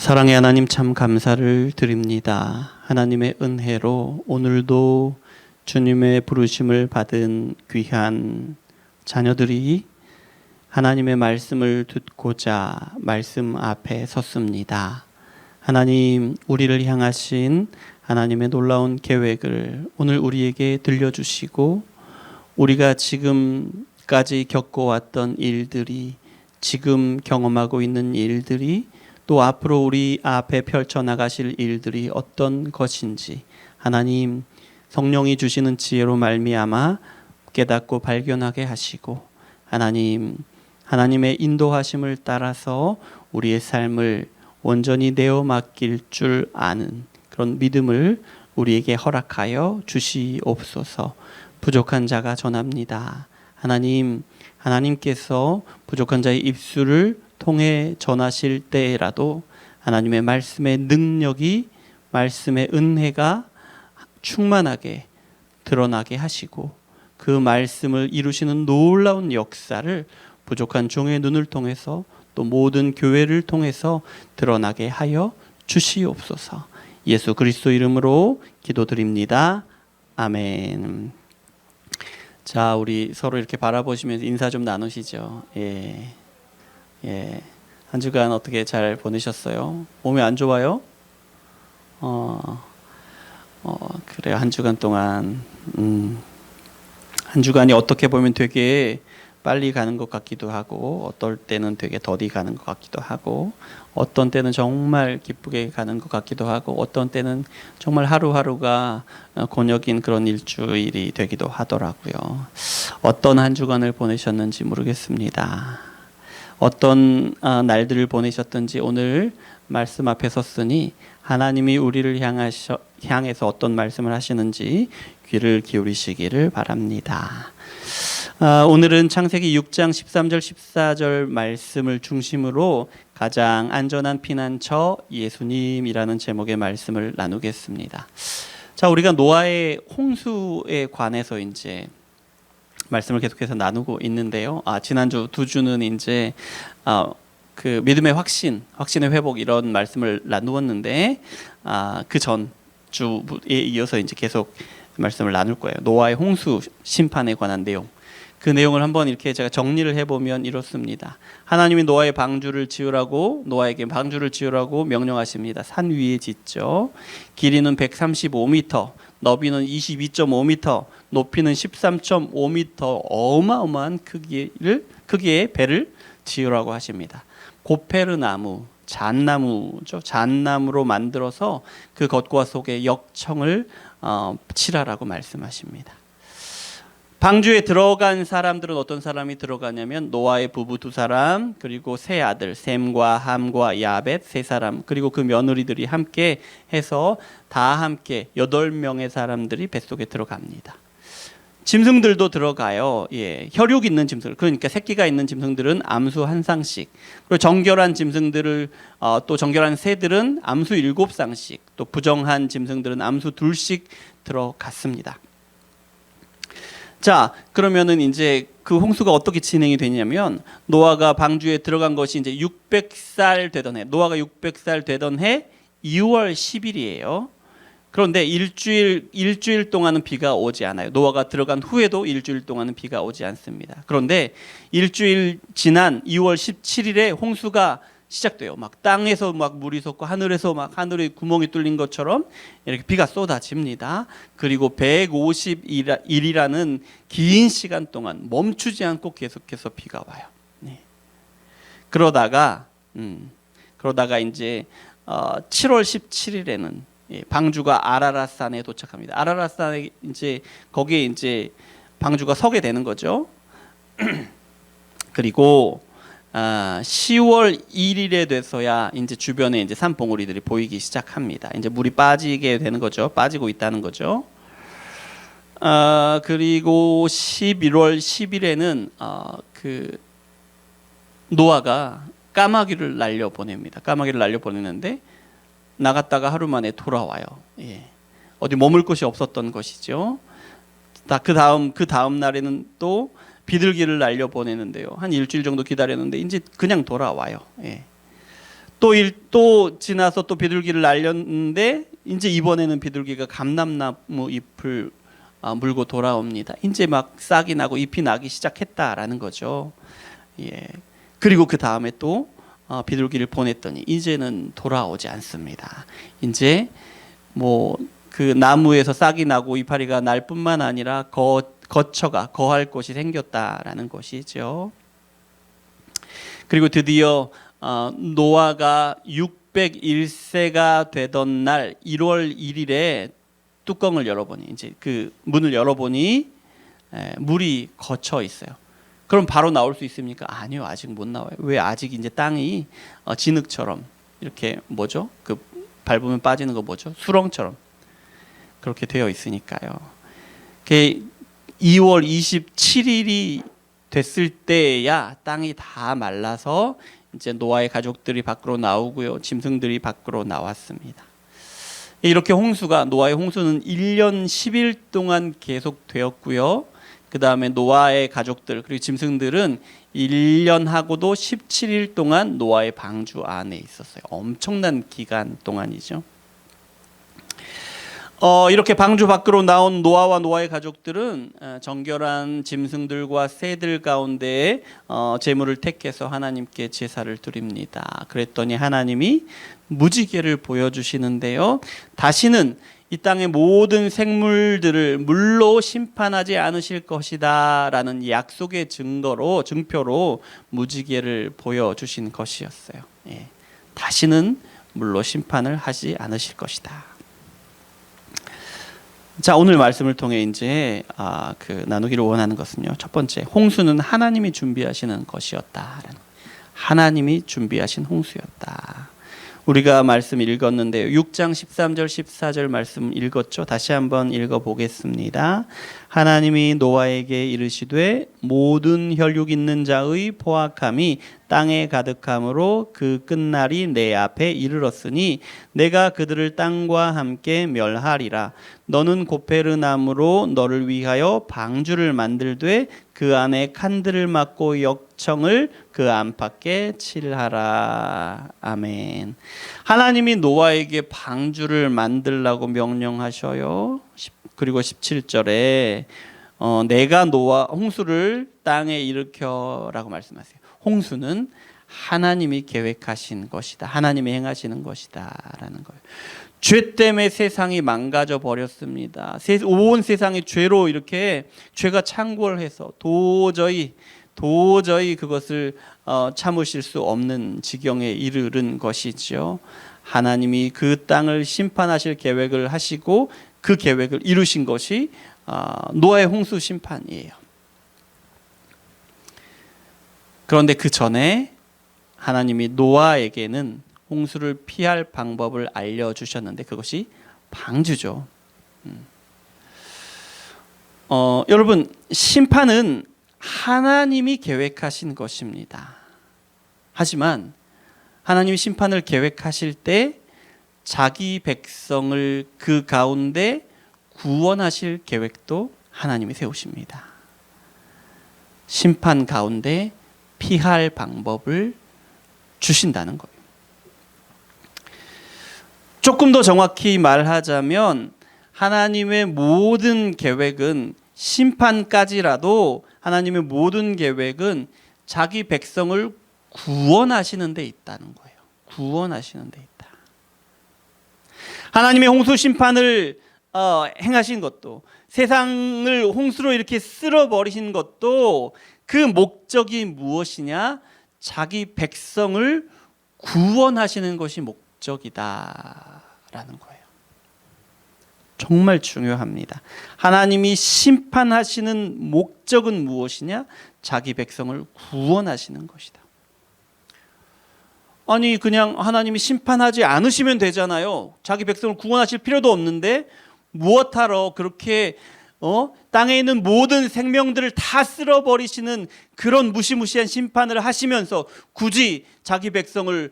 사랑의 하나님, 참 감사를 드립니다. 하나님의 은혜로 오늘도 주님의 부르심을 받은 귀한 자녀들이 하나님의 말씀을 듣고자 말씀 앞에 섰습니다. 하나님, 우리를 향하신 하나님의 놀라운 계획을 오늘 우리에게 들려주시고, 우리가 지금까지 겪어왔던 일들이, 지금 경험하고 있는 일들이, 또 앞으로 우리 앞에 펼쳐나가실 일들이 어떤 것인지 하나님, 성령이 주시는 지혜로 말미암아 깨닫고 발견하게 하시고, 하나님의 인도하심을 따라서 우리의 삶을 온전히 내어 맡길 줄 아는 그런 믿음을 우리에게 허락하여 주시옵소서. 부족한 자가 전합니다. 하나님께서 부족한 자의 입술을 통해 전하실 때라도 하나님의 말씀의 능력이, 말씀의 은혜가 충만하게 드러나게 하시고, 그 말씀을 이루시는 놀라운 역사를 부족한 종의 눈을 통해서, 또 모든 교회를 통해서 드러나게 하여 주시옵소서. 예수 그리스도 이름으로 기도드립니다. 아멘. 자, 우리 서로 이렇게 바라보시면서 인사 좀 나누시죠. 한 주간 어떻게 잘 보내셨어요? 몸이 안 좋아요? 그래요. 한 주간 동안 한 주간이 어떻게 보면 되게 빨리 가는 것 같기도 하고, 어떨 때는 되게 더디 가는 것 같기도 하고, 어떤 때는 정말 기쁘게 가는 것 같기도 하고, 어떤 때는 정말 하루하루가 곤욕인 그런 일주일이 되기도 하더라고요. 어떤 한 주간을 보내셨는지 모르겠습니다. 어떤 날들을 보내셨든지 오늘 말씀 앞에 섰으니 하나님이 우리를 향해서 어떤 말씀을 하시는지 귀를 기울이시기를 바랍니다. 오늘은 창세기 6장 13절 14절 말씀을 중심으로 가장 안전한 피난처 예수님이라는 제목의 말씀을 나누겠습니다. 자, 우리가 노아의 홍수에 관해서 이제 말씀을 계속해서 나누고 있는데요. 지난주 두 주는 이제 그 믿음의 확신의 회복 이런 말씀을 나누었는데, 그 전 주에 이어서 이제 계속 말씀을 나눌 거예요. 노아의 홍수 심판에 관한 내용. 그 내용을 한번 이렇게 제가 정리를 해보면 이렇습니다. 하나님이 노아에게 방주를 지으라고 명령하십니다. 산 위에 짓죠. 길이는 135m, 너비는 22.5m, 높이는 13.5m, 어마어마한 크기의 배를 지으라고 하십니다. 고페르나무, 잣나무죠. 잣나무로 만들어서 그 겉과 속에 역청을 칠하라고 말씀하십니다. 방주에 들어간 사람들은 어떤 사람이 들어가냐면 노아의 부부 두 사람, 그리고 세 아들 셈과 함과 야벳 세 사람, 그리고 그 며느리들이 함께 해서 다 함께 8명의 사람들이 뱃속에 들어갑니다. 짐승들도 들어가요. 혈육 있는 짐승, 그러니까 새끼가 있는 짐승들은 암수 한 쌍씩, 그리고 정결한 짐승들을 또 정결한 새들은 암수 7쌍씩, 또 부정한 짐승들은 암수 2씩 들어갔습니다. 자, 그러면은 이제 그 홍수가 어떻게 진행이 되냐면, 노아가 방주에 들어간 것이 이제 600살 되던 해, 노아가 600살 되던 해 2월 10일이에요. 그런데 일주일 동안은 비가 오지 않아요. 노아가 들어간 후에도 일주일 동안은 비가 오지 않습니다. 그런데 일주일 지난 2월 17일에 홍수가 시작돼요. 막 땅에서 막 물이 솟고 하늘에서 막 하늘에 구멍이 뚫린 것처럼 이렇게 비가 쏟아집니다. 그리고 150일이라는 긴 시간 동안 멈추지 않고 계속해서 비가 와요. 그러다가 이제 7월 17일에는 방주가 아라랏산에 도착합니다. 아라랏산에 거기에 이제 방주가 서게 되는 거죠. 그리고 10월 1일에 돼서야 이제 주변에 이제 산봉우리들이 보이기 시작합니다. 이제 물이 빠지게 되는 거죠. 빠지고 있다는 거죠. 그리고 11월 10일에는 그 노아가 까마귀를 날려보냅니다. 까마귀를 날려보내는데 나갔다가 하루 만에 돌아와요. 어디 머물 곳이 없었던 것이죠. 그 다음 날에는 또 비둘기를 날려보내는데요. 한 일주일 정도 기다렸는데 이제 그냥 돌아와요. 또 지나서 또 비둘기를 날렸는데 이제 이번에는 비둘기가 감람나무 잎을 물고 돌아옵니다. 이제 막 싹이 나고 잎이 나기 시작했다라는 거죠. 예. 그리고 그 다음에 또 비둘기를 보냈더니 이제는 돌아오지 않습니다. 이제 뭐 그 나무에서 싹이 나고 이파리가 날 뿐만 아니라 거처가 거할 곳이 생겼다라는 것이죠. 그리고 드디어 노아가 601세가 되던 날 1월 1일에 뚜껑을 열어보니 이제 그 문을 열어보니 물이 거쳐 있어요. 그럼 바로 나올 수 있습니까? 아니요, 아직 못 나와요. 왜? 아직 이제 땅이 진흙처럼 이렇게 뭐죠? 그 밟으면 빠지는 거 뭐죠? 수렁처럼 그렇게 되어 있으니까요. 2월 27일이 됐을 때야 땅이 다 말라서 이제 노아의 가족들이 밖으로 나오고요, 짐승들이 밖으로 나왔습니다. 이렇게 노아의 홍수는 1년 10일 동안 계속되었고요. 그 다음에 노아의 가족들 그리고 짐승들은 1년 하고도 17일 동안 노아의 방주 안에 있었어요. 엄청난 기간 동안이죠. 이렇게 방주 밖으로 나온 노아와 노아의 가족들은 정결한 짐승들과 새들 가운데 제물을 택해서 하나님께 제사를 드립니다. 그랬더니 하나님이 무지개를 보여주시는데요, 다시는 이 땅의 모든 생물들을 물로 심판하지 않으실 것이다 라는 약속의 증표로 무지개를 보여주신 것이었어요. 예. 다시는 물로 심판을 하지 않으실 것이다. 자, 오늘 말씀을 통해 이제 나누기를 원하는 것은요, 첫 번째, 홍수는 하나님이 준비하시는 것이었다. 하나님이 준비하신 홍수였다. 우리가 말씀 읽었는데요, 6장 13절 14절 말씀 읽었죠. 다시 한번 읽어보겠습니다. 하나님이 노아에게 이르시되 모든 혈육 있는 자의 포악함이 땅에 가득함으로 그 끝날이 내 앞에 이르렀으니 내가 그들을 땅과 함께 멸하리라. 너는 고페르나무로 너를 위하여 방주를 만들되 그 안에 칸들을 막고 역청을 그 안팎에 칠하라. 아멘. 하나님이 노아에게 방주를 만들라고 명령하셔요. 그리고 17절에 내가 홍수를 땅에 일으켜라고 말씀하세요. 홍수는 하나님이 계획하신 것이다. 하나님이 행하시는 것이다 라는 거예요. 죄 때문에 세상이 망가져 버렸습니다. 온 세상이 죄로 이렇게 죄가 창궐해서 도저히 그것을 참으실 수 없는 지경에 이르른 것이죠. 하나님이 그 땅을 심판하실 계획을 하시고 그 계획을 이루신 것이 노아의 홍수 심판이에요. 그런데 그 전에 하나님이 노아에게는 홍수를 피할 방법을 알려주셨는데 그것이 방주죠. 여러분, 심판은 하나님이 계획하신 것입니다. 하지만 하나님이 심판을 계획하실 때 자기 백성을 그 가운데 구원하실 계획도 하나님이 세우십니다. 심판 가운데 피할 방법을 주신다는 거예요. 조금 더 정확히 말하자면 하나님의 모든 계획은, 심판까지라도 하나님의 모든 계획은 자기 백성을 구원하시는 데 있다는 거예요. 구원하시는 데 있다. 하나님의 홍수 심판을 행하신 것도, 세상을 홍수로 이렇게 쓸어버리신 것도 그 목적이 무엇이냐? 자기 백성을 구원하시는 것이 목적이다라는 거예요. 정말 중요합니다. 하나님이 심판하시는 목적은 무엇이냐? 자기 백성을 구원하시는 것이다. 아니, 그냥 하나님이 심판하지 않으시면 되잖아요. 자기 백성을 구원하실 필요도 없는데 무엇하러 그렇게 땅에 있는 모든 생명들을 다 쓸어버리시는 그런 무시무시한 심판을 하시면서 굳이 자기 백성을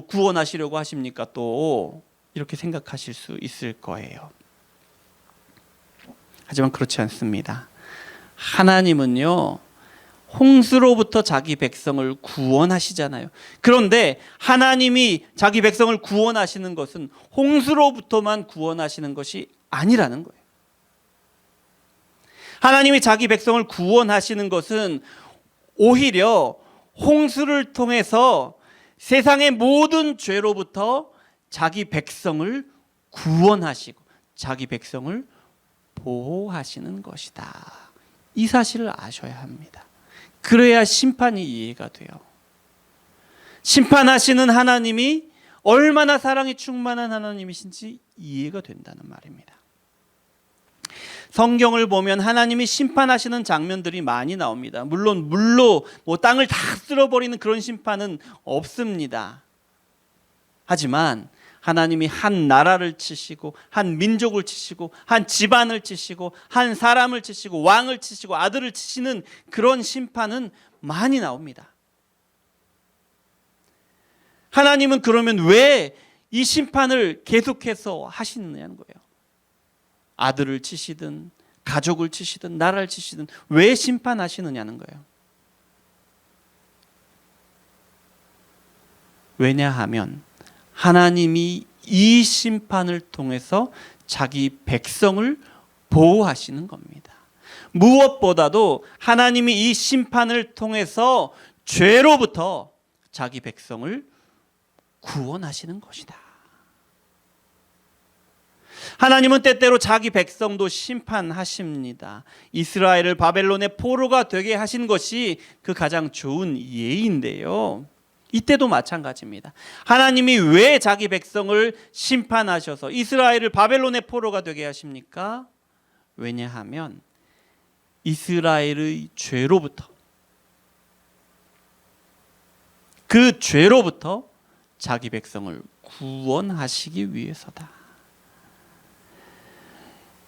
구원하시려고 하십니까? 또 이렇게 생각하실 수 있을 거예요. 하지만 그렇지 않습니다. 하나님은요, 홍수로부터 자기 백성을 구원하시잖아요. 그런데 하나님이 자기 백성을 구원하시는 것은 홍수로부터만 구원하시는 것이 아니라는 거예요. 하나님이 자기 백성을 구원하시는 것은 오히려 홍수를 통해서 세상의 모든 죄로부터 자기 백성을 구원하시고 자기 백성을 보호하시는 것이다. 이 사실을 아셔야 합니다. 그래야 심판이 이해가 돼요. 심판하시는 하나님이 얼마나 사랑이 충만한 하나님이신지 이해가 된다는 말입니다. 성경을 보면 하나님이 심판하시는 장면들이 많이 나옵니다. 물론 물로 땅을 다 쓸어버리는 그런 심판은 없습니다. 하지만 하나님이 한 나라를 치시고 한 민족을 치시고 한 집안을 치시고 한 사람을 치시고 왕을 치시고 아들을 치시는 그런 심판은 많이 나옵니다. 하나님은 그러면 왜 이 심판을 계속해서 하시느냐는 거예요. 아들을 치시든 가족을 치시든 나라를 치시든 왜 심판하시느냐는 거예요. 왜냐하면 하나님이 이 심판을 통해서 자기 백성을 보호하시는 겁니다. 무엇보다도 하나님이 이 심판을 통해서 죄로부터 자기 백성을 구원하시는 것이다. 하나님은 때때로 자기 백성도 심판하십니다. 이스라엘을 바벨론의 포로가 되게 하신 것이 그 가장 좋은 예인데요. 이때도 마찬가지입니다. 하나님이 왜 자기 백성을 심판하셔서 이스라엘을 바벨론의 포로가 되게 하십니까? 왜냐하면 이스라엘의 죄로부터, 그 죄로부터 자기 백성을 구원하시기 위해서다.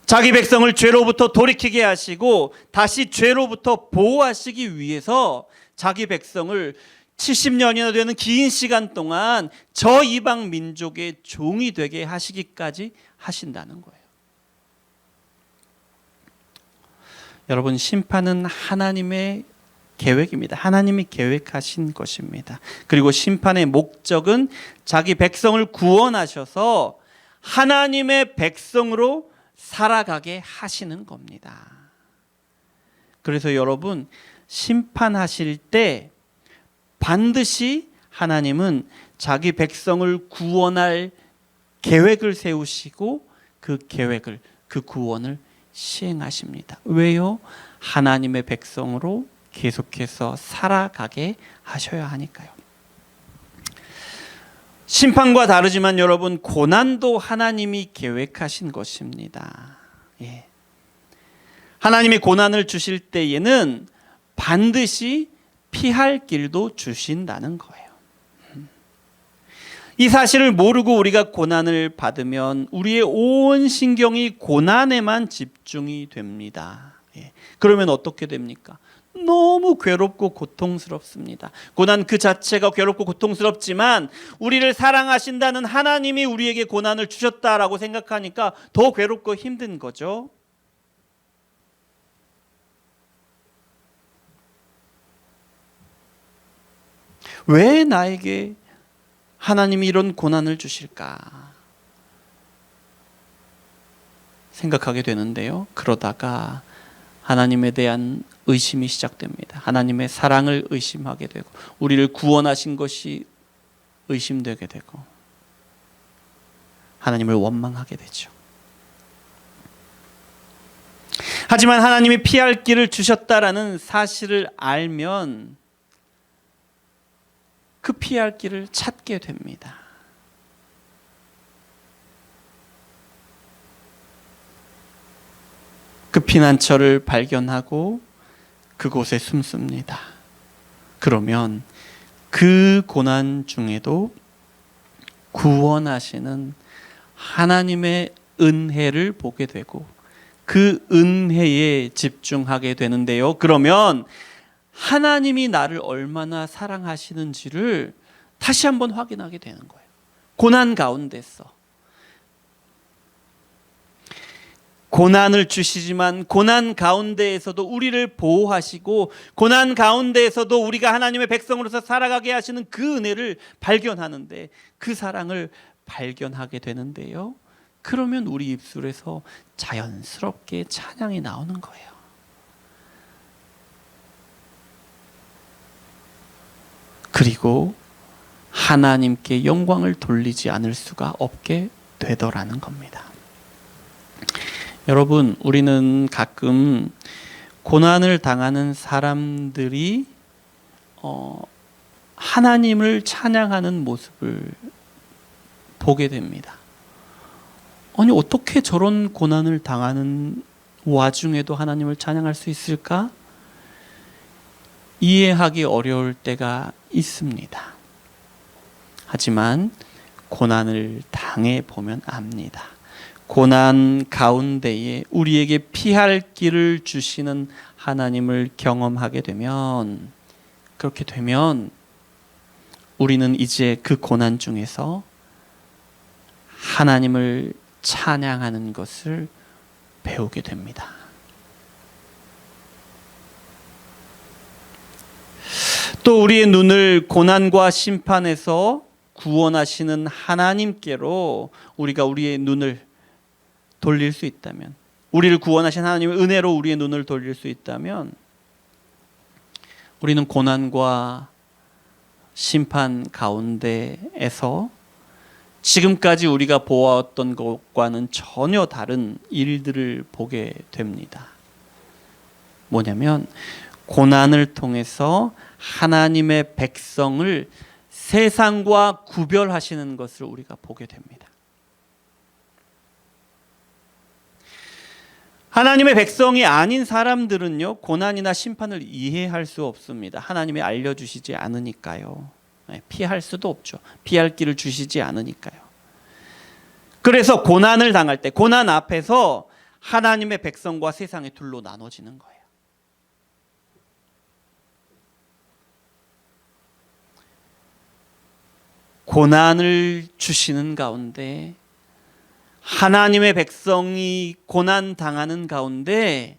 자기 백성을 죄로부터 돌이키게 하시고 다시 죄로부터 보호하시기 위해서 자기 백성을 70년이나 되는 긴 시간 동안 저 이방 민족의 종이 되게 하시기까지 하신다는 거예요. 여러분, 심판은 하나님의 계획입니다. 하나님이 계획하신 것입니다. 그리고 심판의 목적은 자기 백성을 구원하셔서 하나님의 백성으로 살아가게 하시는 겁니다. 그래서 여러분, 심판하실 때 반드시 하나님은 자기 백성을 구원할 계획을 세우시고 그 계획을, 그 구원을 시행하십니다. 왜요? 하나님의 백성으로 계속해서 살아가게 하셔야 하니까요. 심판과 다르지만 여러분, 고난도 하나님이 계획하신 것입니다. 예. 하나님이 고난을 주실 때에는 반드시 피할 길도 주신다는 거예요. 이 사실을 모르고 우리가 고난을 받으면 우리의 온 신경이 고난에만 집중이 됩니다. 예. 그러면 어떻게 됩니까? 너무 괴롭고 고통스럽습니다. 고난 그 자체가 괴롭고 고통스럽지만 우리를 사랑하신다는 하나님이 우리에게 고난을 주셨다라고 생각하니까 더 괴롭고 힘든 거죠. 왜 나에게 하나님이 이런 고난을 주실까 생각하게 되는데요. 그러다가 하나님에 대한 의심이 시작됩니다. 하나님의 사랑을 의심하게 되고 우리를 구원하신 것이 의심되게 되고 하나님을 원망하게 되죠. 하지만 하나님이 피할 길을 주셨다라는 사실을 알면 그 피할 길을 찾게 됩니다. 그 피난처를 발견하고 그곳에 숨습니다. 그러면 그 고난 중에도 구원하시는 하나님의 은혜를 보게 되고 그 은혜에 집중하게 되는데요. 그러면 하나님이 나를 얼마나 사랑하시는지를 다시 한번 확인하게 되는 거예요. 고난 가운데서. 고난을 주시지만 고난 가운데에서도 우리를 보호하시고 고난 가운데에서도 우리가 하나님의 백성으로서 살아가게 하시는 그 은혜를 발견하는데, 그 사랑을 발견하게 되는데요, 그러면 우리 입술에서 자연스럽게 찬양이 나오는 거예요. 그리고 하나님께 영광을 돌리지 않을 수가 없게 되더라는 겁니다. 여러분, 우리는 가끔 고난을 당하는 사람들이 하나님을 찬양하는 모습을 보게 됩니다. 아니, 어떻게 저런 고난을 당하는 와중에도 하나님을 찬양할 수 있을까? 이해하기 어려울 때가 있습니다. 하지만 고난을 당해 보면 압니다. 고난 가운데에 우리에게 피할 길을 주시는 하나님을 경험하게 되면, 그렇게 되면 우리는 이제 그 고난 중에서 하나님을 찬양하는 것을 배우게 됩니다. 또 우리의 눈을 고난과 심판에서 구원하시는 하나님께로 우리가 우리의 눈을 돌릴 수 있다면, 우리를 구원하신 하나님의 은혜로 우리의 눈을 돌릴 수 있다면, 우리는 고난과 심판 가운데에서 지금까지 우리가 보아왔던 것과는 전혀 다른 일들을 보게 됩니다. 뭐냐면, 고난을 통해서 하나님의 백성을 세상과 구별하시는 것을 우리가 보게 됩니다. 하나님의 백성이 아닌 사람들은요, 고난이나 심판을 이해할 수 없습니다. 하나님이 알려주시지 않으니까요. 피할 수도 없죠. 피할 길을 주시지 않으니까요. 그래서 고난을 당할 때, 고난 앞에서 하나님의 백성과 세상의 둘로 나눠지는 거예요. 고난을 주시는 가운데, 하나님의 백성이 고난 당하는 가운데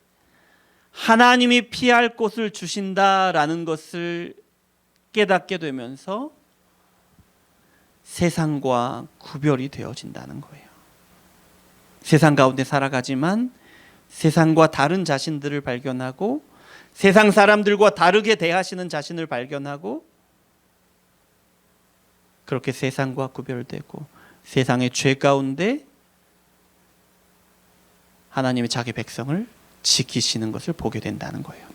하나님이 피할 곳을 주신다라는 것을 깨닫게 되면서 세상과 구별이 되어진다는 거예요. 세상 가운데 살아가지만 세상과 다른 자신들을 발견하고, 세상 사람들과 다르게 대하시는 자신을 발견하고, 그렇게 세상과 구별되고 세상의 죄 가운데 하나님이 자기 백성을 지키시는 것을 보게 된다는 거예요.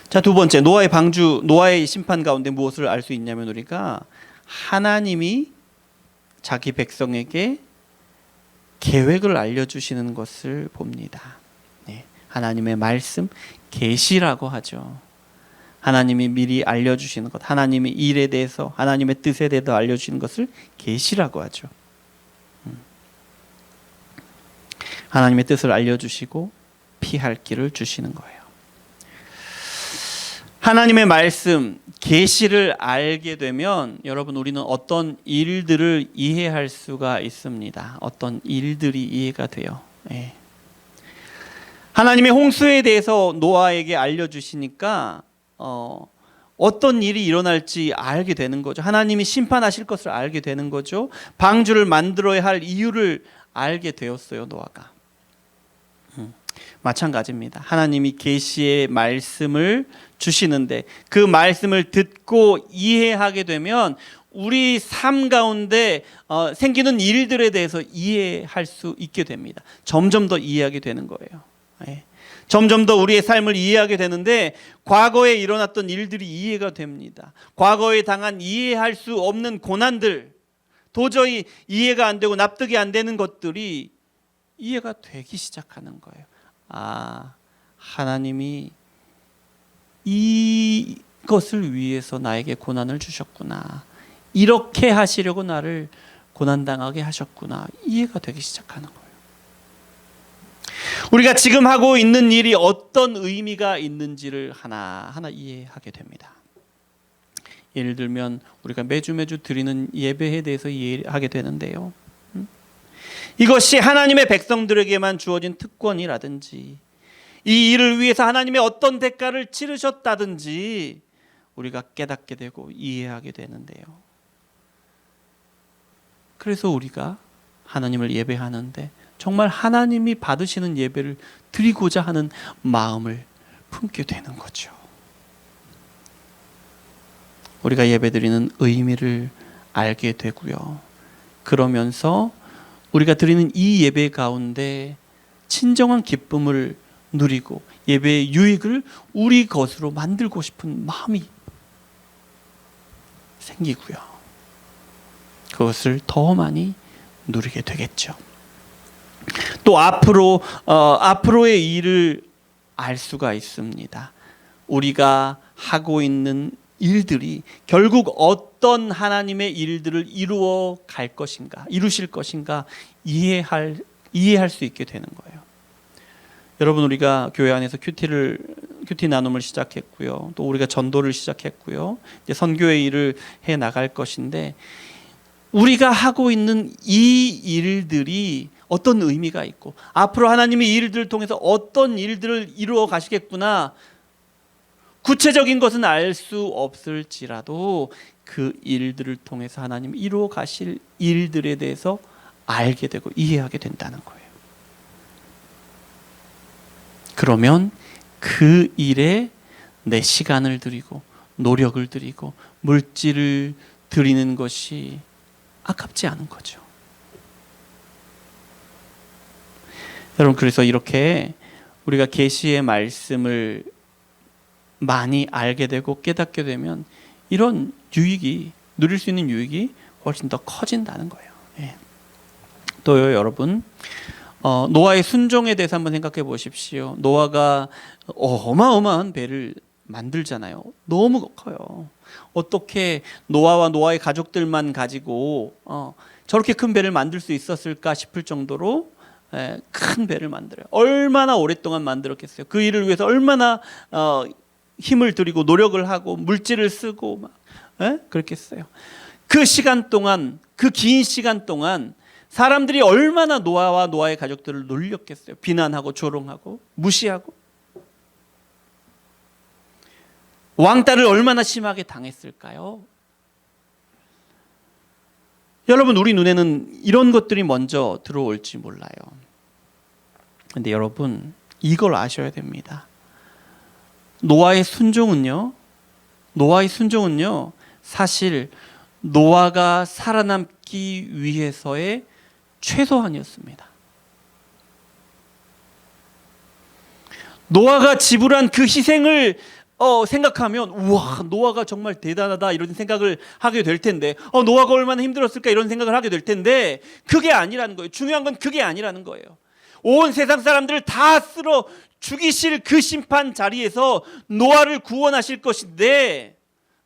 자, 두 번째, 노아의 방주, 노아의 심판 가운데 무엇을 알 수 있냐면, 우리가 하나님이 자기 백성에게 계획을 알려주시는 것을 봅니다. 하나님의 말씀, 계시라고 하죠. 하나님이 미리 알려주시는 것, 하나님의 일에 대해서, 하나님의 뜻에 대해서 알려주시는 것을 계시라고 하죠. 하나님의 뜻을 알려주시고 피할 길을 주시는 거예요. 하나님의 말씀, 계시를 알게 되면 여러분, 우리는 어떤 일들을 이해할 수가 있습니다. 어떤 일들이 이해가 돼요. 하나님의 홍수에 대해서 노아에게 알려주시니까 어떤 일이 일어날지 알게 되는 거죠. 하나님이 심판하실 것을 알게 되는 거죠. 방주를 만들어야 할 이유를 알게 되었어요, 노아가. 마찬가지입니다. 하나님이 계시의 말씀을 주시는데 그 말씀을 듣고 이해하게 되면 우리 삶 가운데 생기는 일들에 대해서 이해할 수 있게 됩니다. 점점 더 이해하게 되는 거예요. 점점 더 우리의 삶을 이해하게 되는데, 과거에 일어났던 일들이 이해가 됩니다. 과거에 당한 이해할 수 없는 고난들, 도저히 이해가 안 되고 납득이 안 되는 것들이 이해가 되기 시작하는 거예요. 아, 하나님이 이것을 위해서 나에게 고난을 주셨구나. 이렇게 하시려고 나를 고난당하게 하셨구나. 이해가 되기 시작하는 거예요. 우리가 지금 하고 있는 일이 어떤 의미가 있는지를 하나하나 이해하게 됩니다. 예를 들면 우리가 매주 드리는 예배에 대해서 이해하게 되는데요. 이것이 하나님의 백성들에게만 주어진 특권이라든지 이 일을 위해서 하나님의 어떤 대가를 치르셨다든지 우리가 깨닫게 되고 이해하게 되는데요. 그래서 우리가 하나님을 예배하는데 정말 하나님이 받으시는 예배를 드리고자 하는 마음을 품게 되는 거죠. 우리가 예배드리는 의미를 알게 되고요. 그러면서 우리가 드리는 이 예배 가운데 진정한 기쁨을 누리고 예배의 유익을 우리 것으로 만들고 싶은 마음이 생기고요. 그것을 더 많이 누리게 되겠죠. 또 앞으로의 일을 알 수가 있습니다. 우리가 하고 있는 일들이 결국 어떤 하나님의 일들을 이루어 갈 것인가, 이루실 것인가 이해할 수 있게 되는 거예요. 여러분, 우리가 교회 안에서 큐티 나눔을 시작했고요. 또 우리가 전도를 시작했고요. 이제 선교의 일을 해 나갈 것인데 우리가 하고 있는 이 일들이 어떤 의미가 있고 앞으로 하나님이 이 일들을 통해서 어떤 일들을 이루어 가시겠구나, 구체적인 것은 알 수 없을지라도 그 일들을 통해서 하나님이 이루어 가실 일들에 대해서 알게 되고 이해하게 된다는 거예요. 그러면 그 일에 내 시간을 들이고 노력을 들이고 물질을 들이는 것이 아깝지 않은 거죠. 여러분, 그래서 이렇게 우리가 계시의 말씀을 많이 알게 되고 깨닫게 되면 이런 유익이, 누릴 수 있는 유익이 훨씬 더 커진다는 거예요. 예. 또요, 여러분, 노아의 순종에 대해서 한번 생각해 보십시오. 노아가 어마어마한 배를 만들잖아요. 너무 커요. 어떻게 노아와 노아의 가족들만 가지고 저렇게 큰 배를 만들 수 있었을까 싶을 정도로 큰 배를 만들어요. 얼마나 오랫동안 만들었겠어요. 그 일을 위해서 얼마나 힘을 들이고 노력을 하고 물질을 쓰고 막 그렇겠어요. 그 시간 동안, 그 긴 시간 동안 사람들이 얼마나 노아와 노아의 가족들을 놀렸겠어요. 비난하고 조롱하고 무시하고 왕따를 얼마나 심하게 당했을까요? 여러분, 우리 눈에는 이런 것들이 먼저 들어올지 몰라요. 근데 여러분, 이걸 아셔야 됩니다. 노아의 순종은요, 사실 노아가 살아남기 위해서의 최소한이었습니다. 노아가 지불한 그 희생을 생각하면 우와, 노아가 정말 대단하다 이런 생각을 하게 될 텐데, 노아가 얼마나 힘들었을까 이런 생각을 하게 될 텐데, 그게 아니라는 거예요. 중요한 건 그게 아니라는 거예요. 온 세상 사람들을 다 쓸어 죽이실 그 심판 자리에서 노아를 구원하실 것인데,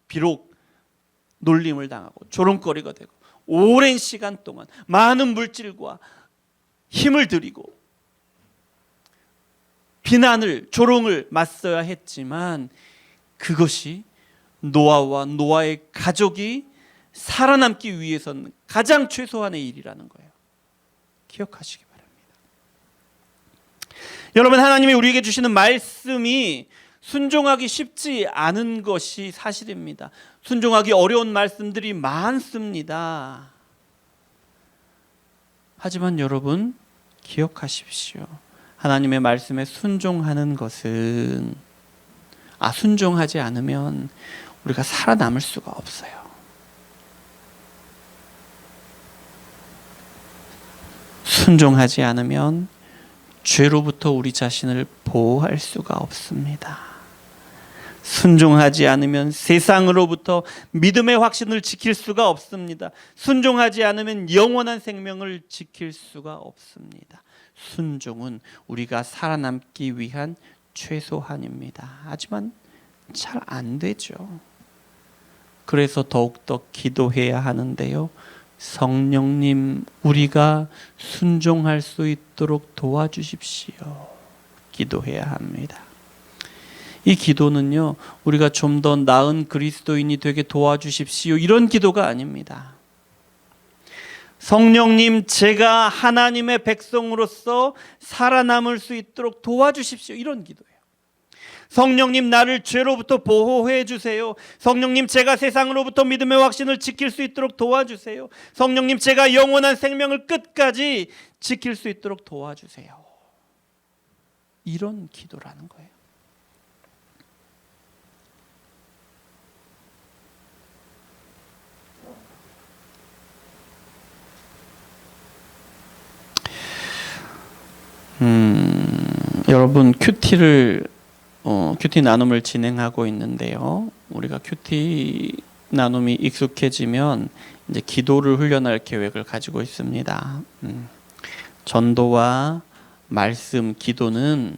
비록 놀림을 당하고 조롱거리가 되고 오랜 시간 동안 많은 물질과 힘을 들이고 비난을, 조롱을 맞서야 했지만 그것이 노아와 노아의 가족이 살아남기 위해서는 가장 최소한의 일이라는 거예요. 기억하시기 바랍니다. 여러분, 하나님이 우리에게 주시는 말씀이 순종하기 쉽지 않은 것이 사실입니다. 순종하기 어려운 말씀들이 많습니다. 하지만 여러분, 기억하십시오. 하나님의 말씀에 순종하는 것은, 순종하지 않으면 우리가 살아남을 수가 없어요. 순종하지 않으면 죄로부터 우리 자신을 보호할 수가 없습니다. 순종하지 않으면 세상으로부터 믿음의 확신을 지킬 수가 없습니다. 순종하지 않으면 영원한 생명을 지킬 수가 없습니다. 순종은 우리가 살아남기 위한 최소한입니다. 하지만 잘 안 되죠. 그래서 더욱더 기도해야 하는데요. 성령님, 우리가 순종할 수 있도록 도와주십시오. 기도해야 합니다. 이 기도는요, 우리가 좀 더 나은 그리스도인이 되게 도와주십시오, 이런 기도가 아닙니다. 성령님, 제가 하나님의 백성으로서 살아남을 수 있도록 도와주십시오. 이런 기도예요. 성령님, 나를 죄로부터 보호해 주세요. 성령님, 제가 세상으로부터 믿음의 확신을 지킬 수 있도록 도와주세요. 성령님, 제가 영원한 생명을 끝까지 지킬 수 있도록 도와주세요. 이런 기도라는 거예요. 여러분, 큐티 나눔을 진행하고 있는데요. 우리가 큐티 나눔이 익숙해지면 이제 기도를 훈련할 계획을 가지고 있습니다. 전도와 말씀, 기도는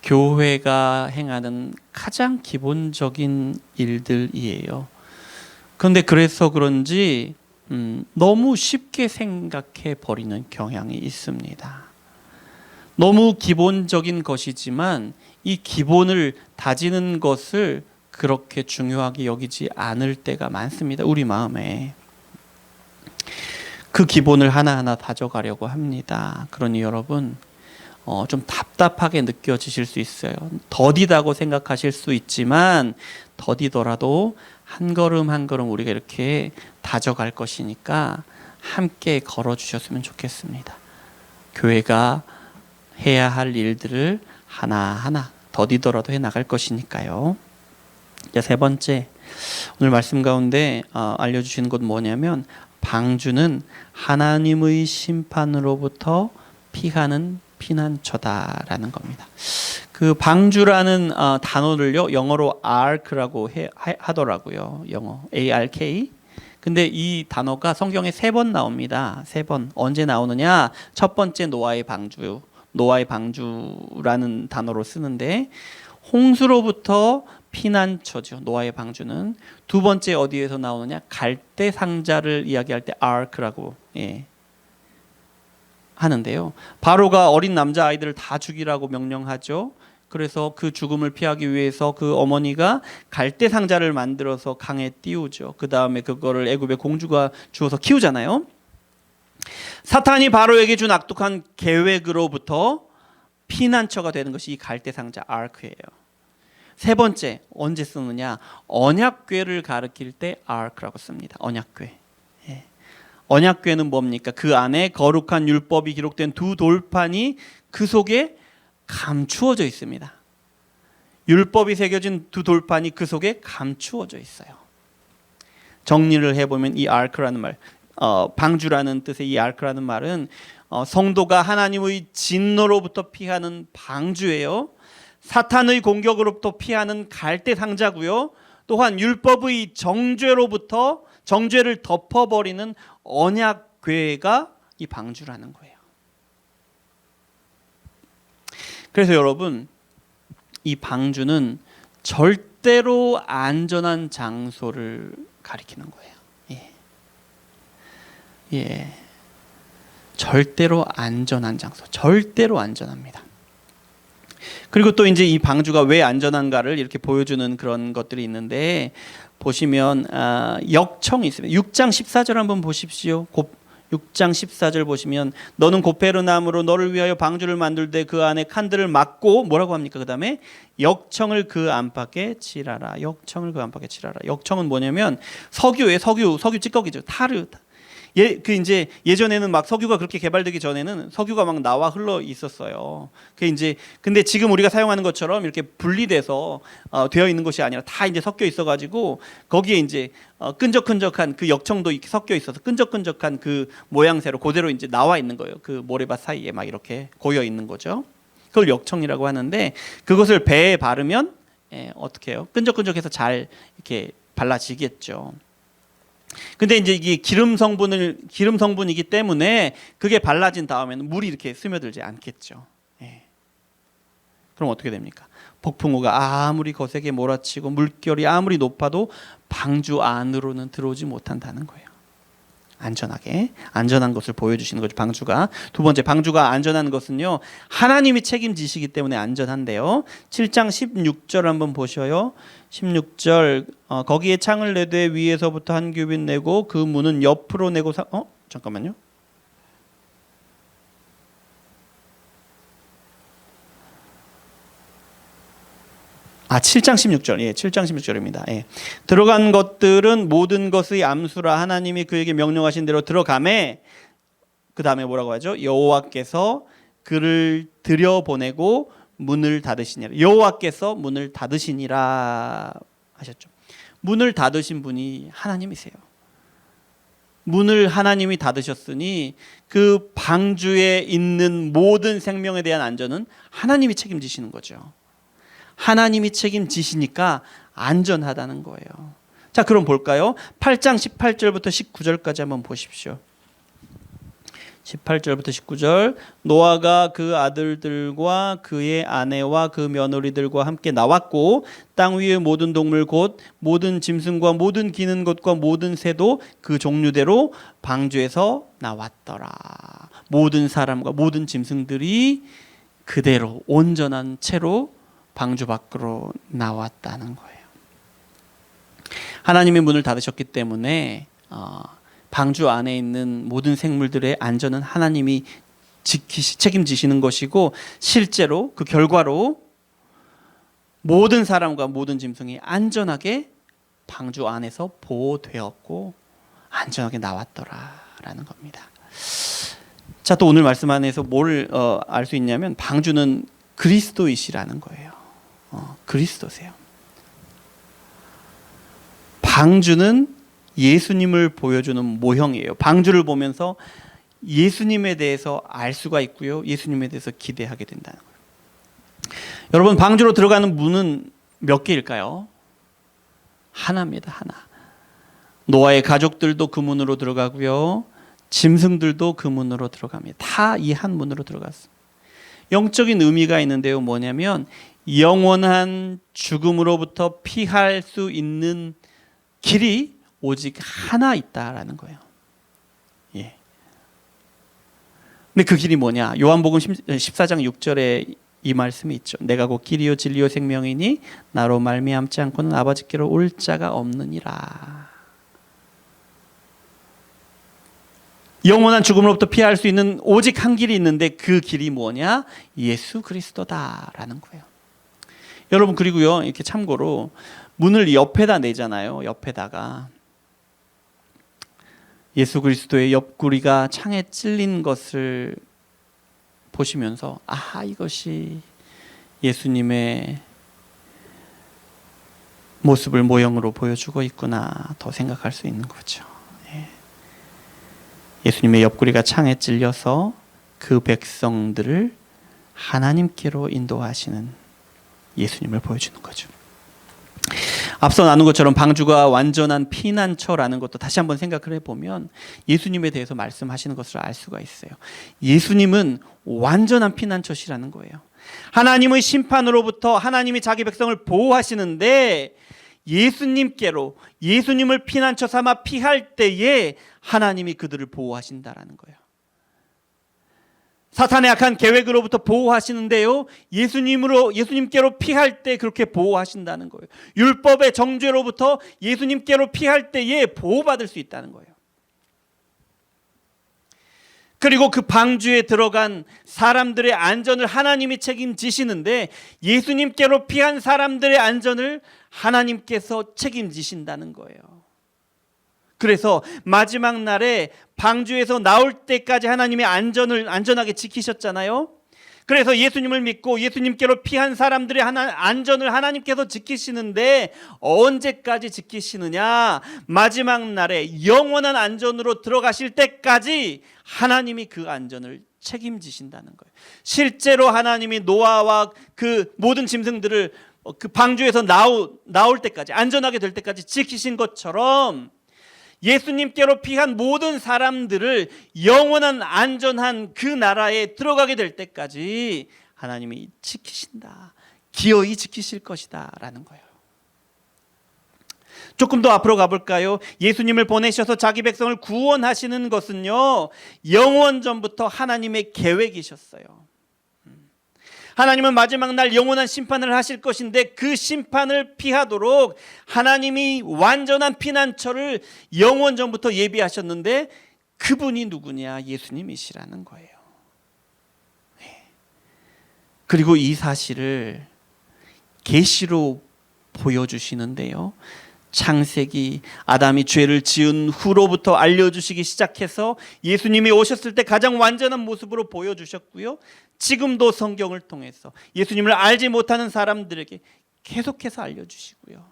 교회가 행하는 가장 기본적인 일들이에요. 그런데 그래서 그런지 너무 쉽게 생각해 버리는 경향이 있습니다. 너무 기본적인 것이지만 이 기본을 다지는 것을 그렇게 중요하게 여기지 않을 때가 많습니다. 우리 마음에. 그 기본을 하나하나 다져가려고 합니다. 그러니 여러분, 좀 답답하게 느껴지실 수 있어요. 더디다고 생각하실 수 있지만 더디더라도 한 걸음 한 걸음 우리가 이렇게 다져갈 것이니까 함께 걸어주셨으면 좋겠습니다. 교회가 해야 할 일들을 하나하나 더디더라도 해나갈 것이니까요. 이제 세 번째, 오늘 말씀 가운데 알려주시는 것 뭐냐면, 방주는 하나님의 심판으로부터 피하는 피난처다라는 겁니다. 그 방주라는 단어를요, 영어로 ark라고 하더라고요. 영어 ARK. 근데 이 단어가 성경에 3번 나옵니다. 3번. 언제 나오느냐? 첫 번째 노아의 방주라는 단어로 쓰는데, 홍수로부터 피난처죠. 노아의 방주는. 두 번째 어디에서 나오느냐? 갈대 상자를 이야기할 때 ark라고 하는데요. 바로가 어린 남자 아이들을 다 죽이라고 명령하죠. 그래서 그 죽음을 피하기 위해서 그 어머니가 갈대 상자를 만들어서 강에 띄우죠. 그 다음에 그거를 애굽의 공주가 주워서 키우잖아요. 사탄이 바로에게 준 악독한 계획으로부터 피난처가 되는 것이 이 갈대 상자 아크예요. 세 번째, 언제 쓰느냐? 언약궤를 가리킬 때 아크라고 씁니다. 언약궤. 언약궤는 뭡니까? 그 안에 거룩한 율법이 기록된 두 돌판이 그 속에 감추어져 있습니다. 율법이 새겨진 두 돌판이 그 속에 감추어져 있어요. 정리를 해보면 이 아크라는 말, 방주라는 뜻의 이 아크라는 말은 성도가 하나님의 진노로부터 피하는 방주예요. 사탄의 공격으로부터 피하는 갈대 상자고요. 또한 율법의 정죄를 덮어버리는 언약궤가 이 방주라는 거예요. 그래서 여러분, 이 방주는 절대로 안전한 장소를 가리키는 거예요. 절대로 안전한 장소, 절대로 안전합니다. 그리고 또 이제 이 방주가 왜 안전한가를 이렇게 보여주는 그런 것들이 있는데, 보시면 역청이 있습니다. 6장 14절 한번 보십시오. 6장 14절 보시면, 너는 고페르나움으로 너를 위하여 방주를 만들되 그 안에 칸들을 막고 뭐라고 합니까? 그 다음에 역청을 그 안팎에 칠하라. 역청을 그 안팎에 칠하라. 역청은 뭐냐면 석유 찌꺼기죠. 타르. 이제 예전에는 막 석유가 그렇게 개발되기 전에는 석유가 막 나와 흘러 있었어요. 근데 지금 우리가 사용하는 것처럼 이렇게 분리돼서 되어 있는 것이 아니라 다 이제 섞여 있어가지고 거기에 이제 끈적끈적한 그 역청도 이렇게 섞여 있어서 끈적끈적한 그 모양새로 그대로 이제 나와 있는 거예요. 그 모래밭 사이에 막 이렇게 고여 있는 거죠. 그걸 역청이라고 하는데, 그것을 배에 바르면 어떻게 해요? 끈적끈적해서 잘 이렇게 발라지겠죠. 근데 이제 이게 기름 성분이기 때문에 그게 발라진 다음에는 물이 이렇게 스며들지 않겠죠. 그럼 어떻게 됩니까? 폭풍우가 아무리 거세게 몰아치고 물결이 아무리 높아도 방주 안으로는 들어오지 못한다는 거예요. 안전한 것을 보여주시는 거죠, 방주가. 두 번째, 방주가 안전한 것은요, 하나님이 책임지시기 때문에 안전한데요. 7장 16절 한번 보셔요. 16절, 거기에 창을 내되 위에서부터 한 규빗 내고 그 문은 옆으로 내고 잠깐만요. 7장 16절. 예, 7장 16절입니다. 예. 들어간 것들은 모든 것의 암수라 하나님이 그에게 명령하신 대로 들어가매, 그 다음에 뭐라고 하죠? 여호와께서 그를 들여보내고 문을 닫으시니라. 여호와께서 문을 닫으시니라 하셨죠. 문을 닫으신 분이 하나님이세요. 문을 하나님이 닫으셨으니 그 방주에 있는 모든 생명에 대한 안전은 하나님이 책임지시는 거죠. 하나님이 책임지시니까 안전하다는 거예요. 자, 그럼 볼까요? 8장 18절부터 19절까지 한번 보십시오. 18절부터 19절. 노아가 그 아들들과 그의 아내와 그 며느리들과 함께 나왔고 땅 위의 모든 동물 곧 모든 짐승과 모든 기는 것과 모든 새도 그 종류대로 방주에서 나왔더라. 모든 사람과 모든 짐승들이 그대로 온전한 채로 방주 밖으로 나왔다는 거예요. 하나님이 문을 닫으셨기 때문에 방주 안에 있는 모든 생물들의 안전은 하나님이 책임지시는 것이고, 실제로 그 결과로 모든 사람과 모든 짐승이 안전하게 방주 안에서 보호되었고 안전하게 나왔더라라는 겁니다. 자, 또 오늘 말씀 안에서 뭘 알 수 있냐면 방주는 그리스도이시라는 거예요. 그리스도세요. 방주는 예수님을 보여주는 모형이에요. 방주를 보면서 예수님에 대해서 알 수가 있고요, 예수님에 대해서 기대하게 된다는 거예요. 여러분, 방주로 들어가는 문은 몇 개일까요? 하나입니다. 하나. 노아의 가족들도 그 문으로 들어가고요, 짐승들도 그 문으로 들어갑니다. 다 이 한 문으로 들어갔습니다. 영적인 의미가 있는데요, 뭐냐면 영원한 죽음으로부터 피할 수 있는 길이 오직 하나 있다라는 거예요. 예. 근데 그 길이 뭐냐? 요한복음 14장 6절에 이 말씀이 있죠. 내가 곧 길이요 진리요 생명이니 나로 말미암지 않고는 아버지께로 올 자가 없느니라. 영원한 죽음으로부터 피할 수 있는 오직 한 길이 있는데 그 길이 뭐냐? 예수 그리스도다라는 거예요. 여러분, 그리고요, 이렇게 참고로 문을 옆에다 내잖아요. 옆에다가 예수 그리스도의 옆구리가 창에 찔린 것을 보시면서 이것이 예수님의 모습을 모형으로 보여주고 있구나 더 생각할 수 있는 거죠. 예수님의 옆구리가 창에 찔려서 그 백성들을 하나님께로 인도하시는 예수님을 보여주는 거죠. 앞서 나눈 것처럼 방주가 완전한 피난처라는 것도 다시 한번 생각을 해보면 예수님에 대해서 말씀하시는 것을 알 수가 있어요. 예수님은 완전한 피난처시라는 거예요. 하나님의 심판으로부터 하나님이 자기 백성을 보호하시는데 예수님께로, 예수님을 피난처 삼아 피할 때에 하나님이 그들을 보호하신다라는 거예요. 사탄의 악한 계획으로부터 보호하시는데요, 예수님께로 피할 때 그렇게 보호하신다는 거예요. 율법의 정죄로부터 예수님께로 피할 때에 보호받을 수 있다는 거예요. 그리고 그 방주에 들어간 사람들의 안전을 하나님이 책임지시는데 예수님께로 피한 사람들의 안전을 하나님께서 책임지신다는 거예요. 그래서 마지막 날에 방주에서 나올 때까지 하나님이 안전하게 지키셨잖아요. 그래서 예수님을 믿고 예수님께로 피한 사람들의 안전을 하나님께서 지키시는데 언제까지 지키시느냐? 마지막 날에 영원한 안전으로 들어가실 때까지 하나님이 그 안전을 책임지신다는 거예요. 실제로 하나님이 노아와 그 모든 짐승들을 그 방주에서 나올 때까지, 안전하게 될 때까지 지키신 것처럼 예수님께로 피한 모든 사람들을 영원한 안전한 그 나라에 들어가게 될 때까지 하나님이 지키신다, 기어이 지키실 것이다 라는 거예요. 조금 더 앞으로 가볼까요? 예수님을 보내셔서 자기 백성을 구원하시는 것은요, 영원전부터 하나님의 계획이셨어요. 하나님은 마지막 날 영원한 심판을 하실 것인데 그 심판을 피하도록 하나님이 완전한 피난처를 영원전부터 예비하셨는데 그분이 누구냐? 예수님이시라는 거예요. 네. 그리고 이 사실을 계시로 보여주시는데요. 창세기 아담이 죄를 지은 후로부터 알려주시기 시작해서 예수님이 오셨을 때 가장 완전한 모습으로 보여주셨고요. 지금도 성경을 통해서 예수님을 알지 못하는 사람들에게 계속해서 알려주시고요.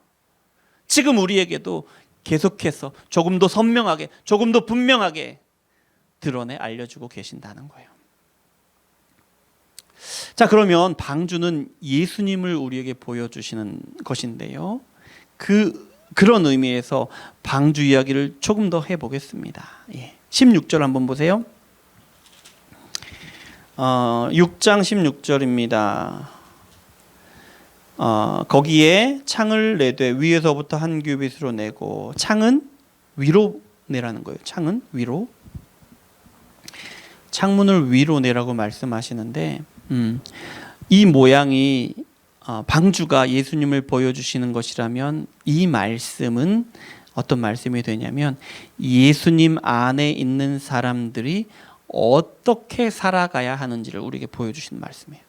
지금 우리에게도 계속해서 조금 더 선명하게, 조금 더 분명하게 드러내 알려주고 계신다는 거예요. 자, 그러면 방주는 예수님을 우리에게 보여주시는 것인데요. 그런 의미에서 방주 이야기를 조금 더 해보겠습니다. 16절 한번 보세요. 6장 16절입니다. 거기에 창을 내되 위에서부터 한 규빗으로 내고, 창은 위로 내라는 거예요. 창은 위로. 창문을 위로 내라고 말씀하시는데, 이 모양이 방주가 예수님을 보여주시는 것이라면, 이 말씀은 어떤 말씀이 되냐면 예수님 안에 있는 사람들이 어떻게 살아가야 하는지를 우리에게 보여주시는 말씀이에요.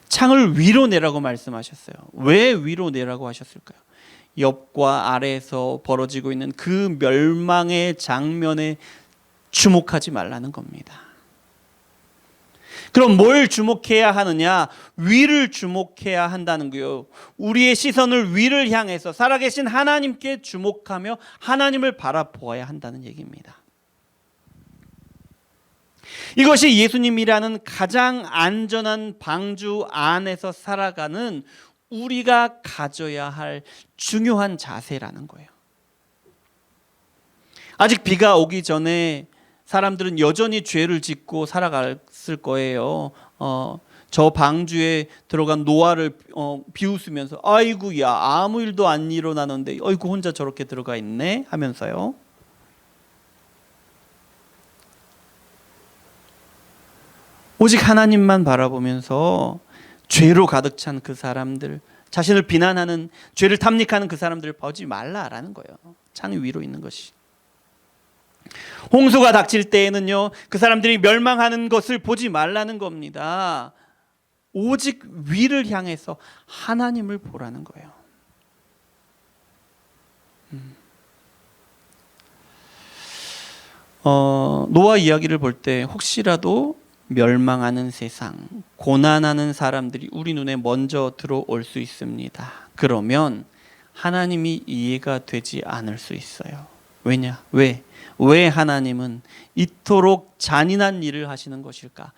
창을 위로 내라고 말씀하셨어요. 왜 위로 내라고 하셨을까요? 옆과 아래에서 벌어지고 있는 그 멸망의 장면에 주목하지 말라는 겁니다. 그럼 뭘 주목해야 하느냐? 위를 주목해야 한다는 거예요. 우리의 시선을 위를 향해서 살아계신 하나님께 주목하며 하나님을 바라보아야 한다는 얘기입니다. 이것이 예수님이라는 가장 안전한 방주 안에서 살아가는 우리가 가져야 할 중요한 자세라는 거예요. 아직 비가 오기 전에 사람들은 여전히 죄를 짓고 살아갔을 거예요. 저 방주에 들어간 노아를 비웃으면서 아이고야, 아무 일도 안 일어나는데 아이고 혼자 저렇게 들어가 있네 하면서요. 오직 하나님만 바라보면서 죄로 가득 찬 그 사람들, 자신을 비난하는, 죄를 탐닉하는 그 사람들을 보지 말라라는 거예요. 창 위로 있는 것이. 홍수가 닥칠 때에는요, 그 사람들이 멸망하는 것을 보지 말라는 겁니다. 오직 위를 향해서 하나님을 보라는 거예요. 노아 이야기를 볼 때 혹시라도 멸망하는 세상, 고난하는 사람들이 우리 눈에 먼저 들어올 수 있습니다. 그러면 하나님이 이해가 되지 않을 수 있어요. 왜냐? 왜 하나님은 이토록 잔인한 일을 하시는 것일까?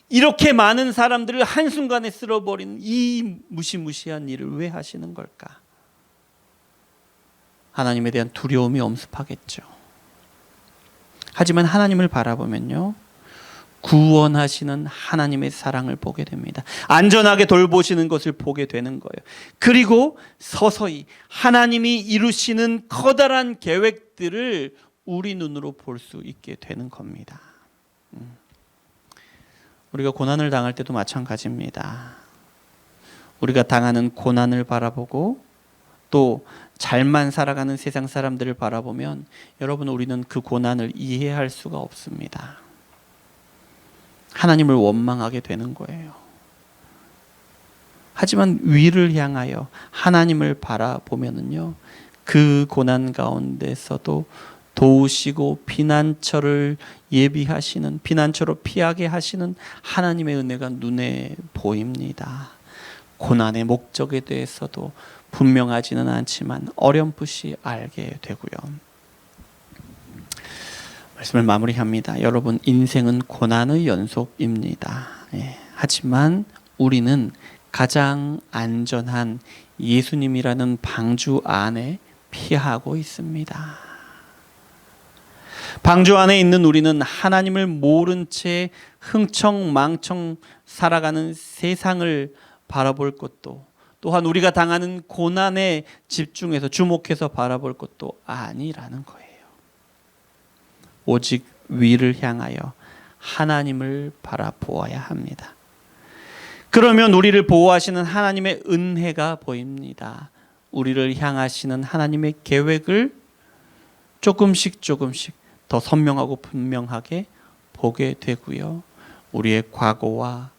이렇게 많은 사람들을 한순간에 쓸어버린 이 무시무시한 일을 왜 하시는 걸까? 하나님에 대한 두려움이 엄습하겠죠. 하지만 하나님을 바라보면요, 구원하시는 하나님의 사랑을 보게 됩니다. 안전하게 돌보시는 것을 보게 되는 거예요. 그리고 서서히 하나님이 이루시는 커다란 계획들을 우리 눈으로 볼 수 있게 되는 겁니다. 우리가 고난을 당할 때도 마찬가지입니다. 우리가 당하는 고난을 바라보고 또 잘만 살아가는 세상 사람들을 바라보면 여러분, 우리는 그 고난을 이해할 수가 없습니다. 하나님을 원망하게 되는 거예요. 하지만 위를 향하여 하나님을 바라보면은요, 그 고난 가운데서도 도우시고 피난처를 예비하시는, 피난처로 피하게 하시는 하나님의 은혜가 눈에 보입니다. 고난의 목적에 대해서도 분명하지는 않지만 어렴풋이 알게 되고요. 말씀을 마무리합니다. 여러분, 인생은 고난의 연속입니다. 하지만 우리는 가장 안전한 예수님이라는 방주 안에 피하고 있습니다. 방주 안에 있는 우리는 하나님을 모른 채 흥청망청 살아가는 세상을 바라볼 것도, 또한 우리가 당하는 고난에 집중해서 주목해서 바라볼 것도 아니라는 거예요. 오직 위를 향하여 하나님을 바라보아야 합니다. 그러면 우리를 보호하시는 하나님의 은혜가 보입니다. 우리를 향하시는 하나님의 계획을 조금씩 더 선명하고 분명하게 보게 되고요. 우리의 과거와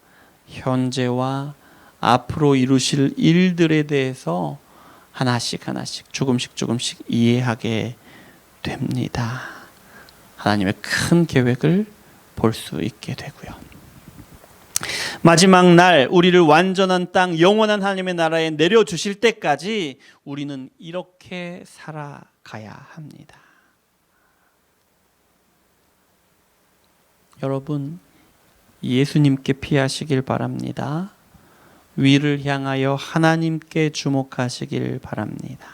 현재와 앞으로 이루실 일들에 대해서 하나씩 조금씩 이해하게 됩니다. 하나님의 큰 계획을 볼 수 있게 되고요. 마지막 날 우리를 완전한 땅 영원한 하나님의 나라에 내려주실 때까지 우리는 이렇게 살아가야 합니다. 여러분, 예수님께 피하시길 바랍니다. 위를 향하여 하나님께 주목하시길 바랍니다.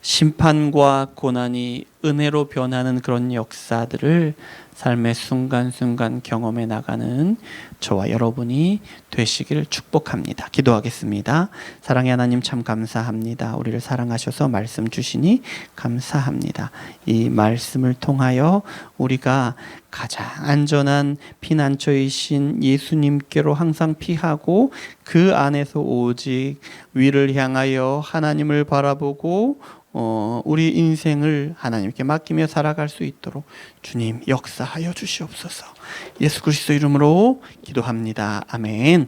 심판과 고난이 은혜로 변하는 그런 역사들을 삶의 순간순간 경험해 나가는 저와 여러분이 되시기를 축복합니다. 기도하겠습니다. 사랑의 하나님 참 감사합니다. 우리를 사랑하셔서 말씀 주시니 감사합니다. 이 말씀을 통하여 우리가 가장 안전한 피난처이신 예수님께로 항상 피하고 그 안에서 오직 위를 향하여 하나님을 바라보고 우리 인생을 하나님께 맡기며 살아갈 수 있도록 주님 역사하여 주시옵소서. 예수 그리스도 이름으로 기도합니다. 아멘.